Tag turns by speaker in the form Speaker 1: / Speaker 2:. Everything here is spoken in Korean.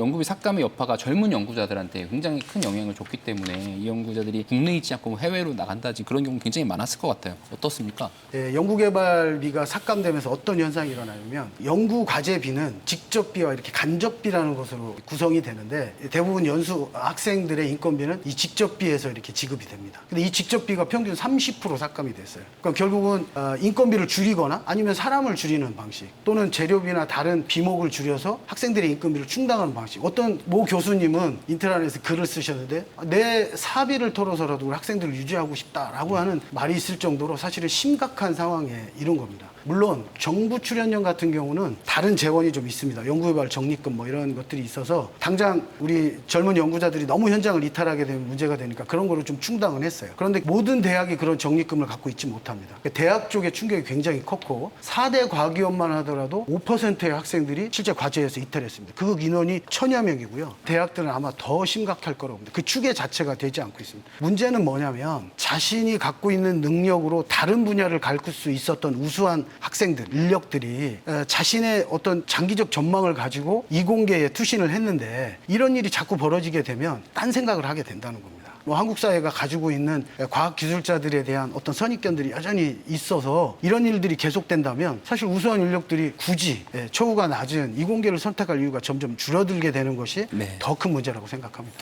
Speaker 1: 연구비 삭감의 여파가 젊은 연구자들한테 굉장히 큰 영향을 줬기 때문에 이 연구자들이 국내에 있지 않고 해외로 나간다든지 그런 경우 굉장히 많았을 것 같아요. 어떻습니까?
Speaker 2: 예, 연구개발비가 삭감되면서 어떤 현상이 일어나냐면 연구과제비는 직접비와 이렇게 간접비라는 것으로 구성이 되는데 대부분 연수 학생들의 인건비는 이 직접비에서 이렇게 지급이 됩니다. 근데 이 직접비가 평균 30% 삭감이 됐어요. 그러니까 결국은 인건비를 줄이거나 아니면 사람을 줄이는 방식 또는 재료비나 다른 비목을 줄여서 학생들의 인건비를 충당하는 방식. 어떤 모 교수님은 인터넷에 글을 쓰셨는데 내 사비를 털어서라도 학생들을 유지하고 싶다라고 하는 말이 있을 정도로 사실은 심각한 상황에 이른 겁니다. 물론 정부 출연료 같은 경우는 다른 재원이 좀 있습니다. 연구개발 적립금 뭐 이런 것들이 있어서 당장 우리 젊은 연구자들이 너무 현장을 이탈하게 되면 문제가 되니까 그런 거를 좀 충당은 했어요. 그런데 모든 대학이 그런 적립금을 갖고 있지 못합니다. 대학 쪽의 충격이 굉장히 컸고 4대 과기업만 하더라도 5%의 학생들이 실제 과제에서 이탈했습니다. 그 인원이 1000여 명이고요. 대학들은 아마 더 심각할 거라고 봅니다. 그 추계 자체가 되지 않고 있습니다. 문제는 뭐냐면 자신이 갖고 있는 능력으로 다른 분야를 가르칠 수 있었던 우수한 학생들, 인력들이 자신의 어떤 장기적 전망을 가지고 이공계에 투신을 했는데 이런 일이 자꾸 벌어지게 되면 딴 생각을 하게 된다는 겁니다. 뭐 한국 사회가 가지고 있는 과학 기술자들에 대한 어떤 선입견들이 여전히 있어서 이런 일들이 계속된다면 사실 우수한 인력들이 굳이 처우가 낮은 이공계를 선택할 이유가 점점 줄어들게 되는 것이 더 큰 문제라고 생각합니다.